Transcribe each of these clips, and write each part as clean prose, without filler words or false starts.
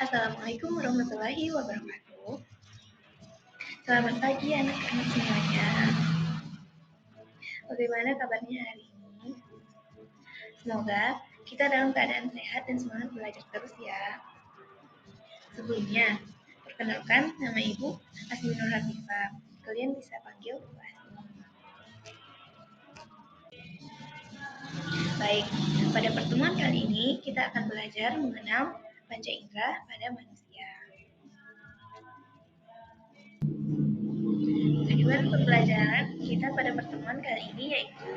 Assalamualaikum warahmatullahi wabarakatuh. Selamat pagi anak-anak semuanya. Bagaimana kabarnya hari ini? Semoga kita dalam keadaan sehat dan semangat belajar terus ya. Sebelumnya, perkenalkan nama Ibu Asminur Hafifah. Kalian bisa panggil Bu Asmi. Baik, pada pertemuan kali ini kita akan belajar mengenal panca indera pada manusia. Tujuan pembelajaran kita pada pertemuan kali ini yaitu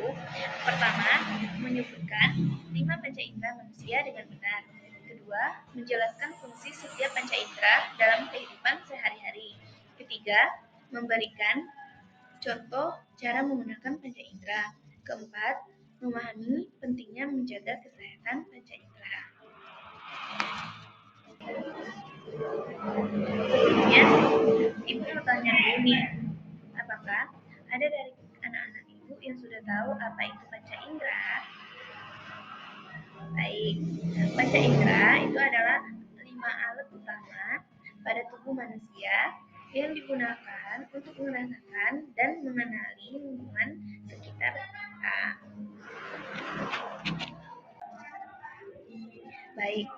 pertama, menyebutkan 5 panca indera manusia dengan benar. Kedua, menjelaskan fungsi setiap panca indera dalam kehidupan sehari-hari. Ketiga, memberikan contoh cara menggunakan panca indera. Keempat, memahami pentingnya menjaga kesehatan panca indera. Sebelumnya, Ibu mau tanya dulu nih, apakah ada dari anak-anak Ibu yang sudah tahu apa itu panca indera? Baik, panca indera itu adalah 5 alat utama pada tubuh manusia yang digunakan untuk merasakan dan mengenali lingkungan sekitar kita. Baik,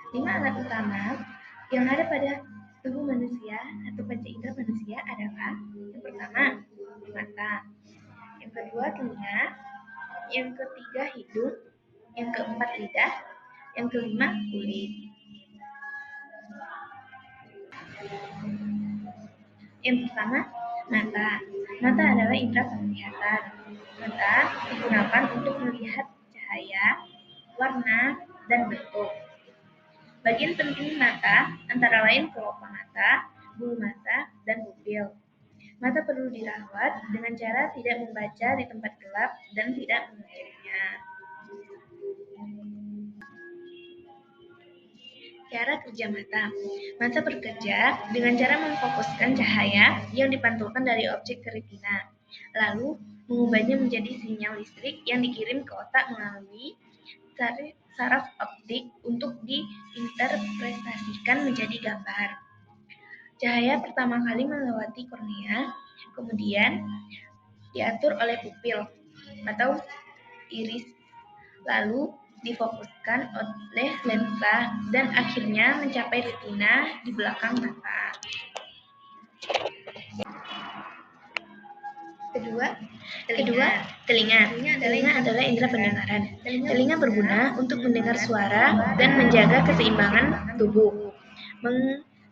5 alat utama yang ada pada tubuh manusia atau panca indera manusia adalah yang pertama, mata, yang kedua telinga, yang ketiga hidung, yang keempat lidah, yang kelima kulit. Yang pertama, mata. Mata adalah indera penglihatan. Mata digunakan untuk melihat cahaya, warna, dan bentuk. Bagian penting mata antara lain kelopak mata, bulu mata, dan pupil. Mata perlu dirawat dengan cara tidak membaca di tempat gelap dan tidak mengeceknya. Cara kerja mata. Mata bekerja dengan cara memfokuskan cahaya yang dipantulkan dari objek ke retina, lalu mengubahnya menjadi sinyal listrik yang dikirim ke otak melalui saraf optik untuk diinterpretasikan menjadi gambar. Cahaya pertama kali melewati kornea, kemudian diatur oleh pupil atau iris, lalu difokuskan oleh lensa dan akhirnya mencapai retina di belakang mata. Kedua, telinga. Telinga adalah indera pendengaran. Telinga berguna untuk mendengar suara dan menjaga keseimbangan tubuh.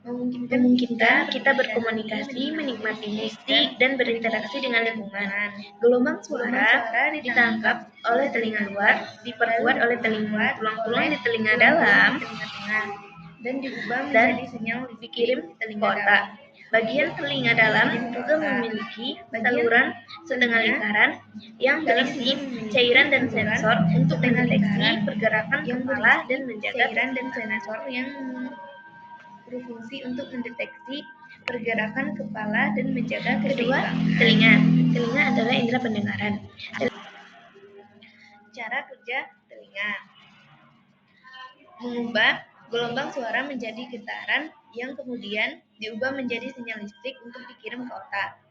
Memungkinkan kita berkomunikasi, menikmati musik, dan berinteraksi dengan lingkungan. Gelombang suara ditangkap oleh telinga luar, diperkuat oleh tulang-tulang di telinga dalam, dan diubah menjadi sinyal dikirim ke otak. Bagian telinga dalam juga memiliki saluran setengah lingkaran yang berisi cairan dan sensor untuk mendeteksi pergerakan kepala dan menjaga berfungsi untuk mendeteksi pergerakan kepala dan menjaga keseimbangan. Kedua, telinga. Telinga adalah indera pendengaran. Cara kerja telinga. Mengubah gelombang suara menjadi getaran yang kemudian diubah menjadi sinyal listrik untuk dikirim ke otak.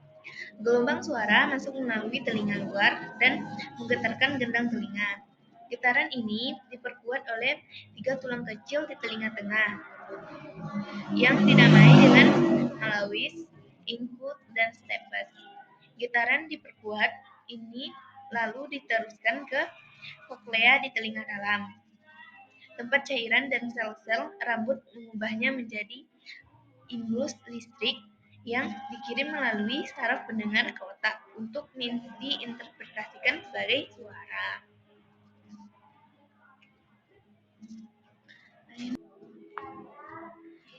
Gelombang suara masuk melalui telinga luar dan menggetarkan gendang telinga. Getaran ini diperkuat oleh 3 tulang kecil di telinga tengah yang dinamai dengan halauis, incus, dan stapes. Getaran diperkuat ini lalu diteruskan ke koklea di telinga dalam, tempat cairan dan sel-sel rambut mengubahnya menjadi impuls listrik yang dikirim melalui saraf pendengar ke otak untuk diinterpretasikan sebagai suara.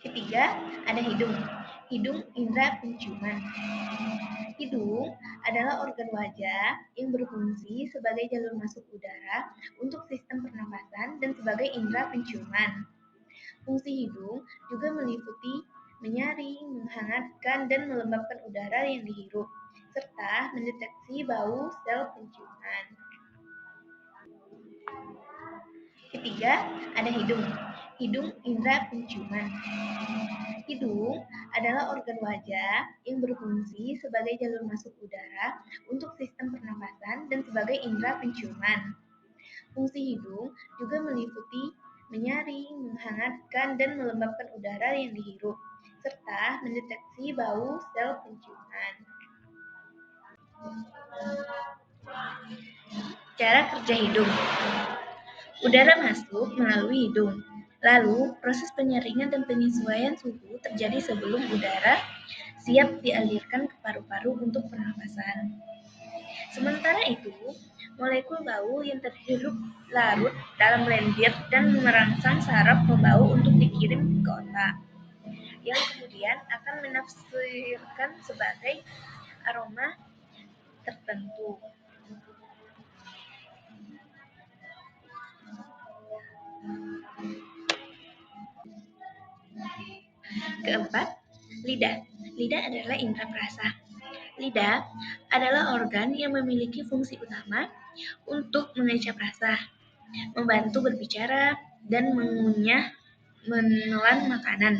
Ketiga, ada hidung. Hidung indera penciuman. Hidung adalah organ wajah yang berfungsi sebagai jalur masuk udara untuk sistem pernapasan dan sebagai indera penciuman. Fungsi hidung juga meliputi menyaring, menghangatkan, dan melembabkan udara yang dihirup, serta mendeteksi bau sel penciuman. Ketiga, ada hidung. Hidung indera penciuman. Hidung adalah organ wajah yang berfungsi sebagai jalur masuk udara untuk sistem pernapasan dan sebagai indera penciuman. Fungsi hidung juga meliputi menyaring, menghangatkan, dan melembabkan udara yang dihirup, serta mendeteksi bau sel penciuman. Cara kerja hidung. Udara masuk melalui hidung. Lalu, proses penyaringan dan penyesuaian suhu terjadi sebelum udara siap dialirkan ke paru-paru untuk pernapasan. Sementara itu, molekul bau yang terhirup larut dalam lendir dan merangsang saraf pembau untuk dikirim ke otak, yang kemudian akan menafsirkan sebagai aroma tertentu. Keempat, lidah. Lidah adalah indera perasa. Lidah adalah organ yang memiliki fungsi utama untuk mengecap rasa, membantu berbicara, dan mengunyah menelan makanan.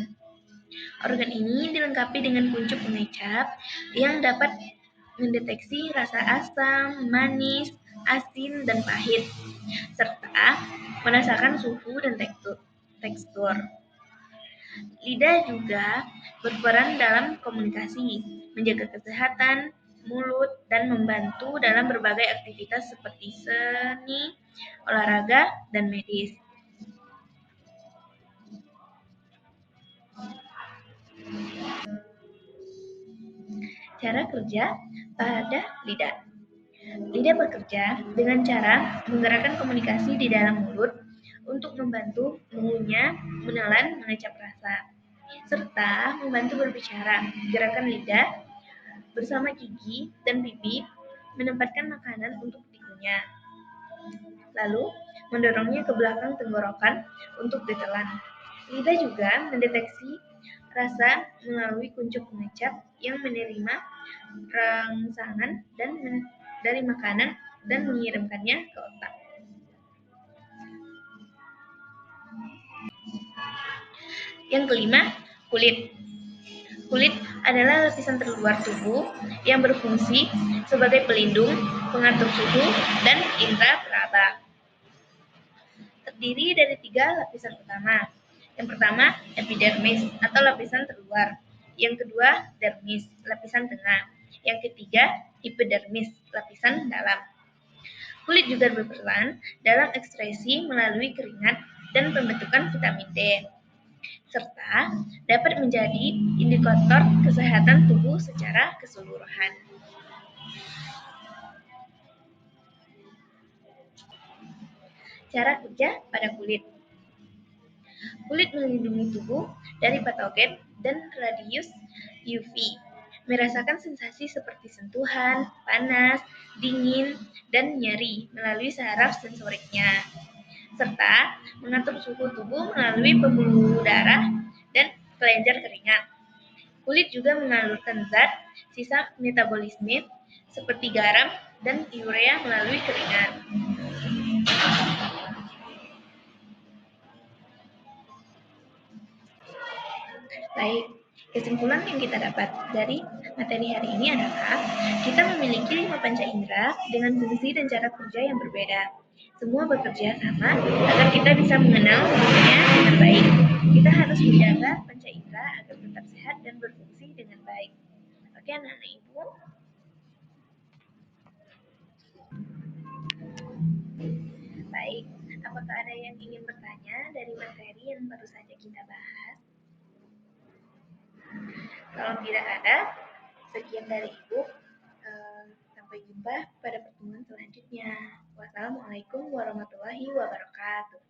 Organ ini dilengkapi dengan kuncup pengecap yang dapat mendeteksi rasa asam, manis, asin, dan pahit, serta merasakan suhu dan tekstur. Lidah juga berperan dalam komunikasi, menjaga kesehatan mulut, dan membantu dalam berbagai aktivitas seperti seni, olahraga, dan medis. Cara kerja pada lidah. Lidah bekerja dengan cara menggerakkan komunikasi di dalam mulut untuk membantu mengunyah, menelan, mengecap rasa, serta membantu berbicara. Gerakan lidah bersama gigi dan pipi menempatkan makanan untuk dikunyah, lalu mendorongnya ke belakang tenggorokan untuk ditelan. Lidah juga mendeteksi rasa melalui kuncup pengecap yang menerima rangsangan dari makanan dan mengirimkannya ke otak. Yang kelima, kulit. Kulit adalah lapisan terluar tubuh yang berfungsi sebagai pelindung, pengatur suhu, dan indera peraba. Terdiri dari 3 lapisan utama. Yang pertama, epidermis atau lapisan terluar. Yang kedua, dermis, lapisan tengah. Yang ketiga, hipodermis, lapisan dalam. Kulit juga berperan dalam ekskresi melalui keringat dan pembentukan vitamin D, serta dapat menjadi indikator kesehatan tubuh secara keseluruhan. Cara kerja pada kulit. Kulit melindungi tubuh dari patogen dan radius UV, merasakan sensasi seperti sentuhan, panas, dingin, dan nyeri melalui saraf sensoriknya, serta mengatur suhu tubuh melalui pembuluh darah dan kelenjar keringat. Kulit juga mengalirkan zat sisa metabolisme seperti garam dan urea melalui keringat. Baik, kesimpulan yang kita dapat dari materi hari ini adalah kita memiliki 5 panca indera dengan fungsi dan cara kerja yang berbeda. Semua bekerja sama agar kita bisa mengenal dunia dengan baik. Kita harus menjaga panca indera agar tetap sehat dan berfungsi dengan baik. Oke, anak-anak ibu. Baik, apakah ada yang ingin bertanya dari materi yang baru saja kita bahas? Kalau tidak ada, sekian dari Ibu. Sampai jumpa pada pertemuan selanjutnya. Wassalamualaikum warahmatullahi wabarakatuh.